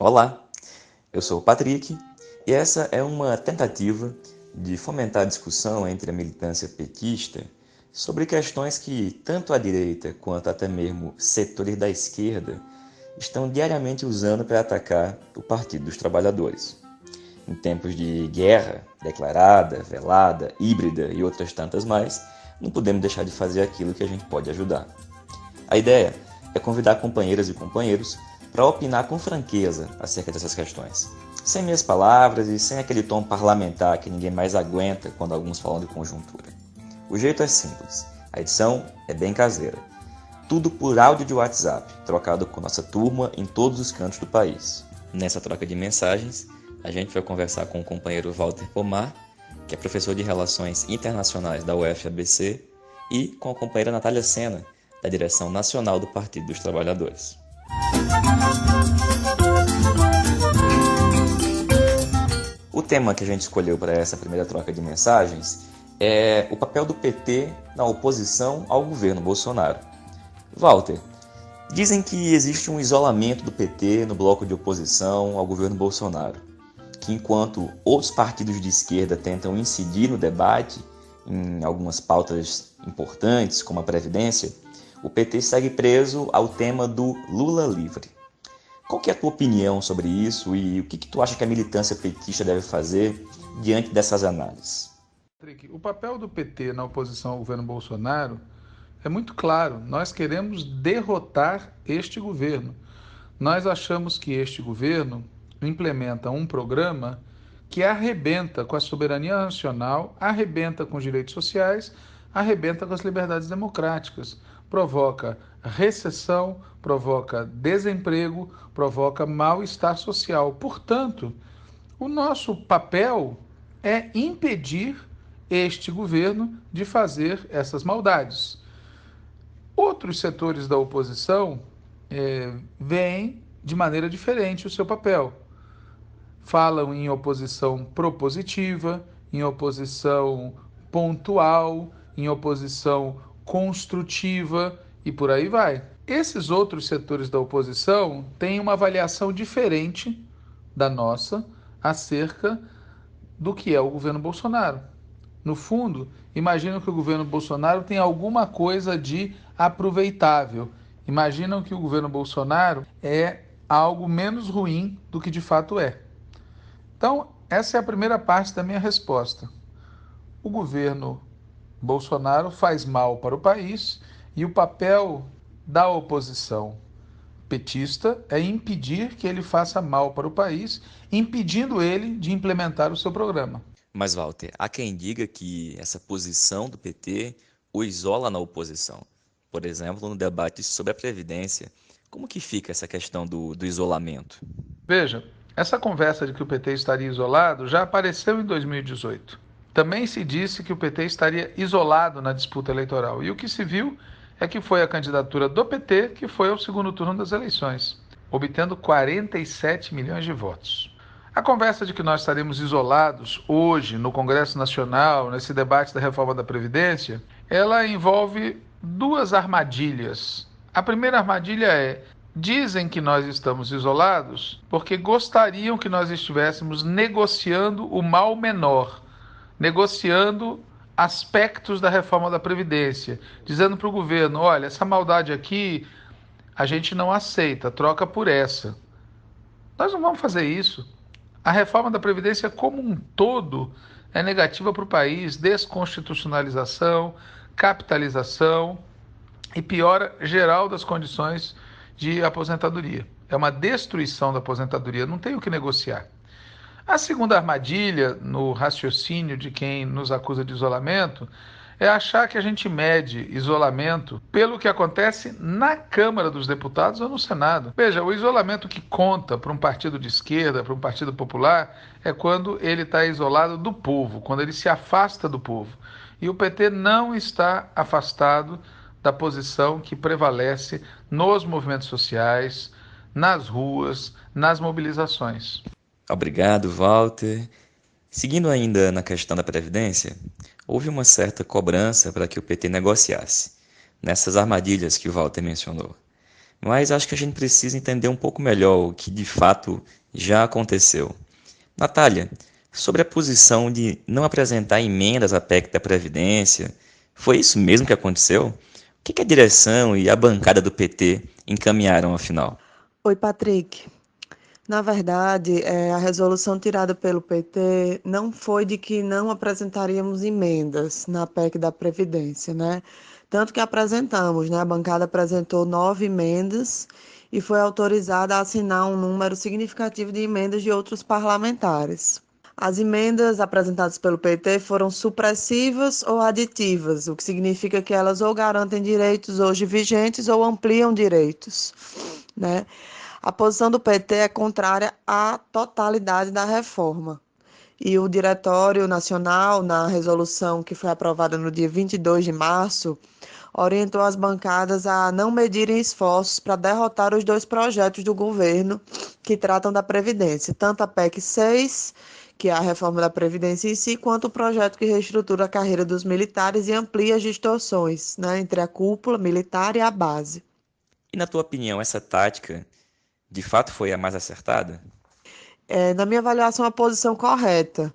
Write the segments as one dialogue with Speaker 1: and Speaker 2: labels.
Speaker 1: Olá, eu sou o Patrick e essa é uma tentativa de fomentar a discussão entre a militância petista sobre questões que tanto a direita quanto até mesmo setores da esquerda estão diariamente usando para atacar o Partido dos Trabalhadores. Em tempos de guerra declarada, velada, híbrida e outras tantas mais, não podemos deixar de fazer aquilo que a gente pode ajudar. A ideia é convidar companheiras e companheiros para opinar com franqueza acerca dessas questões, sem meias palavras e sem aquele tom parlamentar que ninguém mais aguenta quando alguns falam de conjuntura. O jeito é simples, a edição é bem caseira. Tudo por áudio de WhatsApp, trocado com nossa turma em todos os cantos do país. Nessa troca de mensagens, a gente vai conversar com o companheiro Walter Pomar, que é professor de Relações Internacionais da UFABC, e com a companheira Natália Sena, da direção nacional do Partido dos Trabalhadores. O tema que a gente escolheu para essa primeira troca de mensagens é o papel do PT na oposição ao governo Bolsonaro. Walter, dizem que existe um isolamento do PT no bloco de oposição ao governo Bolsonaro, que enquanto outros partidos de esquerda tentam incidir no debate em algumas pautas importantes, como a Previdência, o PT segue preso ao tema do Lula livre. Qual que é a tua opinião sobre isso e o que tu acha que a militância petista deve fazer diante dessas análises?
Speaker 2: O papel do PT na oposição ao governo Bolsonaro é muito claro. Nós queremos derrotar este governo. Nós achamos que este governo implementa um programa que arrebenta com a soberania nacional, arrebenta com os direitos sociais, arrebenta com as liberdades democráticas, provoca recessão, provoca desemprego, provoca mal-estar social. Portanto, o nosso papel é impedir este governo de fazer essas maldades. Outros setores da oposição veem de maneira diferente o seu papel. Falam em oposição propositiva, em oposição pontual, em oposição construtiva e por aí vai. Esses outros setores da oposição têm uma avaliação diferente da nossa acerca do que é o governo Bolsonaro. No fundo, imaginam que o governo Bolsonaro tem alguma coisa de aproveitável. Imaginam que o governo Bolsonaro é algo menos ruim do que de fato é. Então, essa é a primeira parte da minha resposta. O governo Bolsonaro faz mal para o país e o papel da oposição petista é impedir que ele faça mal para o país, impedindo ele de implementar o seu programa.
Speaker 1: Mas, Walter, há quem diga que essa posição do PT o isola na oposição. Por exemplo, no debate sobre a Previdência. Como que fica essa questão do isolamento?
Speaker 2: Veja, essa conversa de que o PT estaria isolado já apareceu em 2018. Também se disse que o PT estaria isolado na disputa eleitoral. E o que se viu é que foi a candidatura do PT que foi ao segundo turno das eleições, obtendo 47 milhões de votos. A conversa de que nós estaremos isolados hoje no Congresso Nacional, nesse debate da reforma da Previdência, ela envolve duas armadilhas. A primeira armadilha é: dizem que nós estamos isolados porque gostariam que nós estivéssemos negociando o mal menor, negociando aspectos da reforma da Previdência, dizendo para o governo: olha, essa maldade aqui a gente não aceita, troca por essa. Nós não vamos fazer isso. A reforma da Previdência como um todo é negativa para o país: desconstitucionalização, capitalização e piora geral das condições de aposentadoria. É uma destruição da aposentadoria, não tem o que negociar. A segunda armadilha no raciocínio de quem nos acusa de isolamento é achar que a gente mede isolamento pelo que acontece na Câmara dos Deputados ou no Senado. Veja, o isolamento que conta para um partido de esquerda, para um partido popular, é quando ele está isolado do povo, quando ele se afasta do povo. E o PT não está afastado da posição que prevalece nos movimentos sociais, nas ruas, nas mobilizações.
Speaker 1: Obrigado, Walter. Seguindo ainda na questão da Previdência, houve uma certa cobrança para que o PT negociasse, nessas armadilhas que o Walter mencionou. mas acho que a gente precisa entender um pouco melhor o que de fato já aconteceu. Natália, sobre a posição de não apresentar emendas à PEC da Previdência, foi isso mesmo que aconteceu? O que a direção e a bancada do PT encaminharam afinal?
Speaker 3: Oi, Patrick. Na verdade, a resolução tirada pelo PT não foi de que não apresentaríamos emendas na PEC da Previdência, né? Tanto que apresentamos, né? A bancada apresentou 9 emendas e foi autorizada a assinar um número significativo de emendas de outros parlamentares. As emendas apresentadas pelo PT foram supressivas ou aditivas, o que significa que elas ou garantem direitos hoje vigentes ou ampliam direitos, né? A posição do PT é contrária à totalidade da reforma. E o Diretório Nacional, na resolução que foi aprovada no dia 22 de março, orientou as bancadas a não medirem esforços para derrotar os 2 projetos do governo que tratam da Previdência, tanto a PEC 6, que é a reforma da Previdência em si, quanto o projeto que reestrutura a carreira dos militares e amplia as distorções, né, entre a cúpula militar e a base.
Speaker 1: E na tua opinião, essa tática de fato foi a mais acertada?
Speaker 3: Na minha avaliação, a posição correta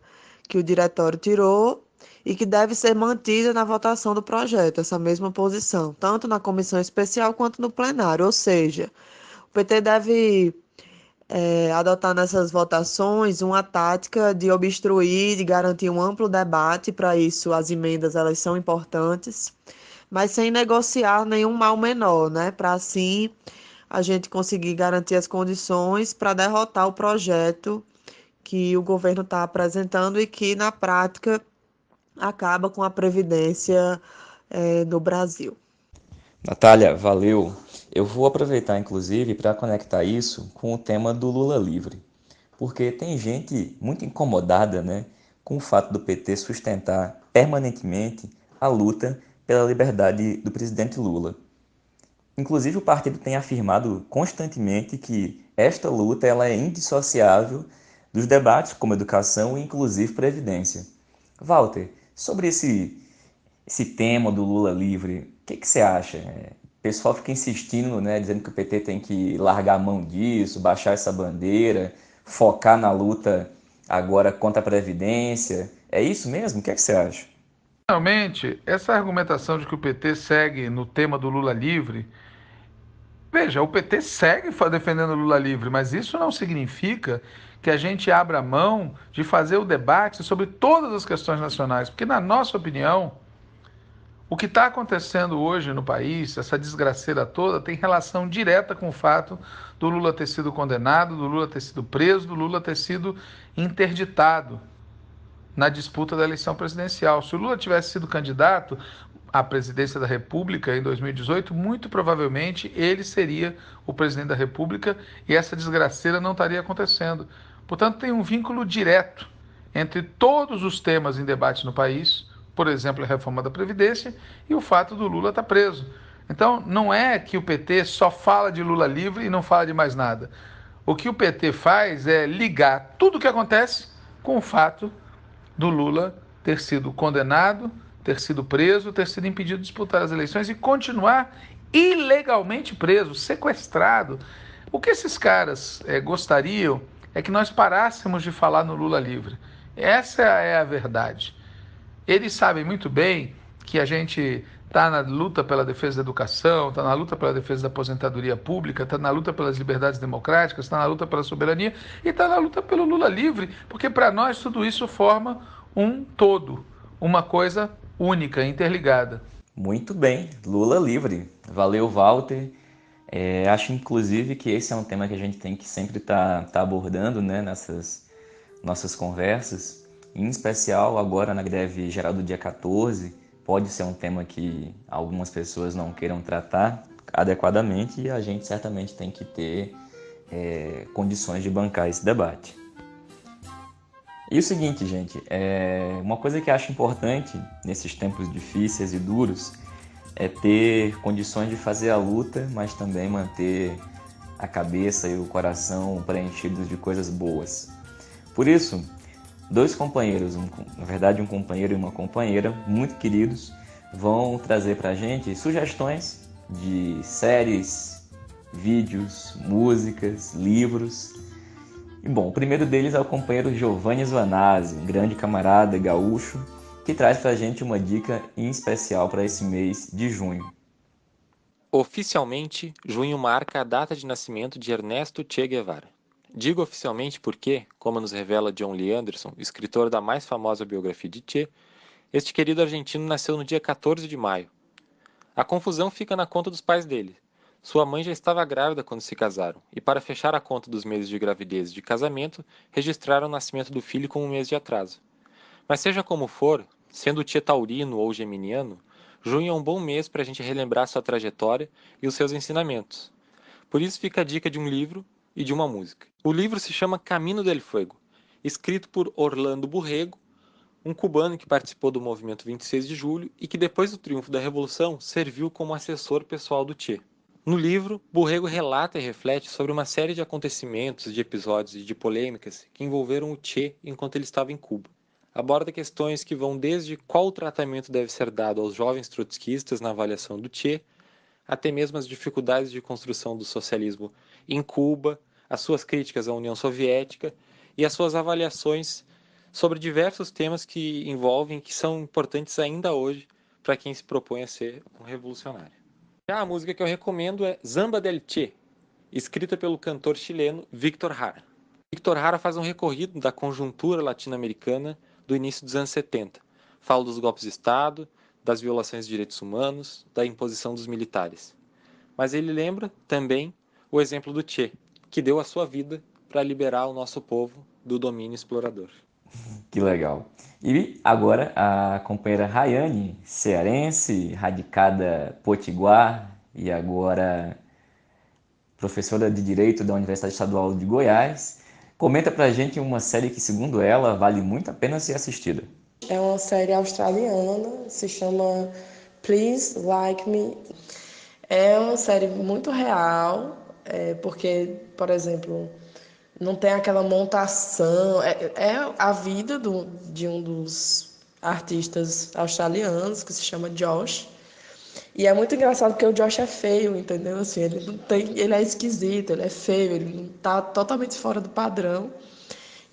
Speaker 3: que o diretório tirou e que deve ser mantida na votação do projeto, essa mesma posição, tanto na comissão especial quanto no plenário. Ou seja, o PT deve adotar nessas votações uma tática de obstruir, de garantir um amplo debate. Para isso, as emendas elas são importantes, mas sem negociar nenhum mal menor, né? Para assim a gente conseguir garantir as condições para derrotar o projeto que o governo está apresentando e que, na prática, acaba com a Previdência no Brasil.
Speaker 1: Natália, valeu. Eu vou aproveitar, inclusive, para conectar isso com o tema do Lula livre. Porque tem gente muito incomodada, né, com o fato do PT sustentar permanentemente a luta pela liberdade do presidente Lula. Inclusive, o partido tem afirmado constantemente que esta luta ela é indissociável dos debates como educação e, inclusive, previdência. Walter, sobre esse tema do Lula livre, o que você acha? O pessoal fica insistindo, né, dizendo que o PT tem que largar a mão disso, baixar essa bandeira, focar na luta agora contra a Previdência. É isso mesmo? O que você acha?
Speaker 2: Realmente, essa argumentação de que o PT segue no tema do Lula livre, veja, o PT segue defendendo o Lula livre, mas isso não significa que a gente abra mão de fazer o debate sobre todas as questões nacionais, porque, na nossa opinião, o que está acontecendo hoje no país, essa desgraceira toda, tem relação direta com o fato do Lula ter sido condenado, do Lula ter sido preso, do Lula ter sido interditado na disputa da eleição presidencial. Se o Lula tivesse sido candidato à presidência da República em 2018, muito provavelmente ele seria o presidente da República e essa desgraceira não estaria acontecendo. Portanto, tem um vínculo direto entre todos os temas em debate no país, por exemplo, a reforma da Previdência, e o fato do Lula estar preso. Então, não é que o PT só fala de Lula livre e não fala de mais nada. O que o PT faz é ligar tudo o que acontece com o fato do Lula ter sido condenado, ter sido preso, ter sido impedido de disputar as eleições e continuar ilegalmente preso, sequestrado. O que esses caras gostariam é que nós parássemos de falar no Lula livre. Essa é a verdade. Eles sabem muito bem que a gente está na luta pela defesa da educação, está na luta pela defesa da aposentadoria pública, está na luta pelas liberdades democráticas, está na luta pela soberania e está na luta pelo Lula livre, porque para nós tudo isso forma um todo, uma coisa única, interligada.
Speaker 1: Muito bem, Lula livre. Valeu, Walter. Acho, inclusive, que esse é um tema que a gente tem que sempre estar abordando, né, nessas nossas conversas. Em especial, agora na greve geral do dia 14, pode ser um tema que algumas pessoas não queiram tratar adequadamente e a gente certamente tem que ter condições de bancar esse debate. E o seguinte, gente, uma coisa que eu acho importante nesses tempos difíceis e duros é ter condições de fazer a luta, mas também manter a cabeça e o coração preenchidos de coisas boas. Por isso, 2 companheiros, na verdade um companheiro e uma companheira, muito queridos, vão trazer pra gente sugestões de séries, vídeos, músicas, livros. E bom, o primeiro deles é o companheiro Giovanni Svanazzi, um grande camarada gaúcho, que traz pra gente uma dica em especial para esse mês de junho.
Speaker 4: Oficialmente, junho marca a data de nascimento de Ernesto Che Guevara. Digo oficialmente porque, como nos revela John Lee Anderson, escritor da mais famosa biografia de Che, este querido argentino nasceu no dia 14 de maio. A confusão fica na conta dos pais dele. Sua mãe já estava grávida quando se casaram, e para fechar a conta dos meses de gravidez e de casamento, registraram o nascimento do filho com um mês de atraso. Mas seja como for, sendo Che taurino ou geminiano, junho é um bom mês para a gente relembrar sua trajetória e os seus ensinamentos. Por isso fica a dica de um livro e de uma música. O livro se chama Camino del Fuego, escrito por Orlando Borrego, um cubano que participou do movimento 26 de julho e que depois do triunfo da Revolução serviu como assessor pessoal do Che. No livro, Borrego relata e reflete sobre uma série de acontecimentos, de episódios e de polêmicas que envolveram o Che enquanto ele estava em Cuba. Aborda questões que vão desde qual tratamento deve ser dado aos jovens trotskistas na avaliação do Che, até mesmo as dificuldades de construção do socialismo em Cuba, as suas críticas à União Soviética e as suas avaliações sobre diversos temas que envolvem, que são importantes ainda hoje para quem se propõe a ser um revolucionário. Já a música que eu recomendo é Samba del Che, escrita pelo cantor chileno Víctor Jara. Víctor Jara faz um recorrido da conjuntura latino-americana do início dos anos 70. Fala dos golpes de Estado, das violações de direitos humanos, da imposição dos militares. Mas ele lembra também o exemplo do Che, que deu a sua vida para liberar o nosso povo do domínio explorador.
Speaker 1: Que legal. E agora a companheira Rayane, cearense, radicada potiguar e agora professora de Direito da Universidade Estadual de Goiás, comenta pra gente uma série que, segundo ela, vale muito a pena ser assistida.
Speaker 5: É uma série australiana, se chama Please Like Me. É uma série muito real, porque, por exemplo, não tem aquela montação. É a vida de um dos artistas australianos, que se chama Josh. E é muito engraçado porque o Josh é feio, entendeu? Assim, ele é esquisito, ele é feio, ele não tá totalmente fora do padrão.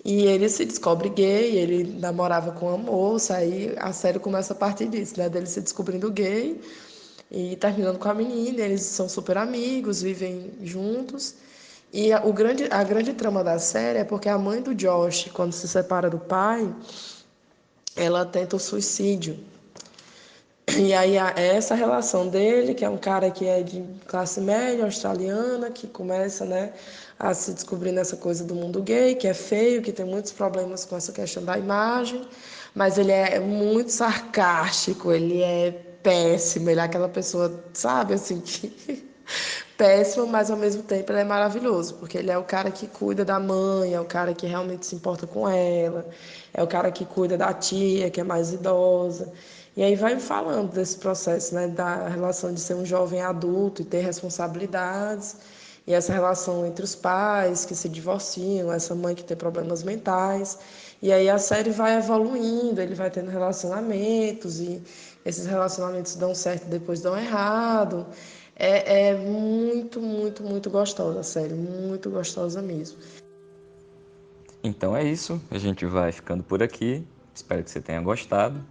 Speaker 5: E ele se descobre gay, ele namorava com uma moça, aí a série começa a partir disso, né? Dele se descobrindo gay e terminando com a menina, eles são super amigos, vivem juntos. E a grande trama da série é porque a mãe do Josh, quando se separa do pai, ela tenta o suicídio. E aí essa relação dele, que é um cara que é de classe média australiana, que começa, né, a se descobrir nessa coisa do mundo gay, que é feio, que tem muitos problemas com essa questão da imagem, mas ele é muito sarcástico, ele é péssimo, ele é aquela pessoa, sabe, assim, que péssimo, mas ao mesmo tempo ele é maravilhoso, porque ele é o cara que cuida da mãe, é o cara que realmente se importa com ela, é o cara que cuida da tia, que é mais idosa. E aí vai falando desse processo, né, da relação de ser um jovem adulto e ter responsabilidades, e essa relação entre os pais que se divorciam, essa mãe que tem problemas mentais. E aí a série vai evoluindo, ele vai tendo relacionamentos, e esses relacionamentos dão certo e depois dão errado. É muito, muito, muito gostosa a série, muito gostosa mesmo.
Speaker 1: Então é isso, a gente vai ficando por aqui. Espero que você tenha gostado.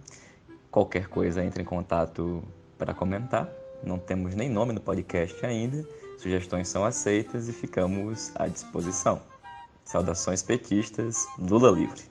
Speaker 1: Qualquer coisa, entre em contato para comentar. Não temos nem nome no podcast ainda. Sugestões são aceitas e ficamos à disposição. Saudações petistas, Lula livre.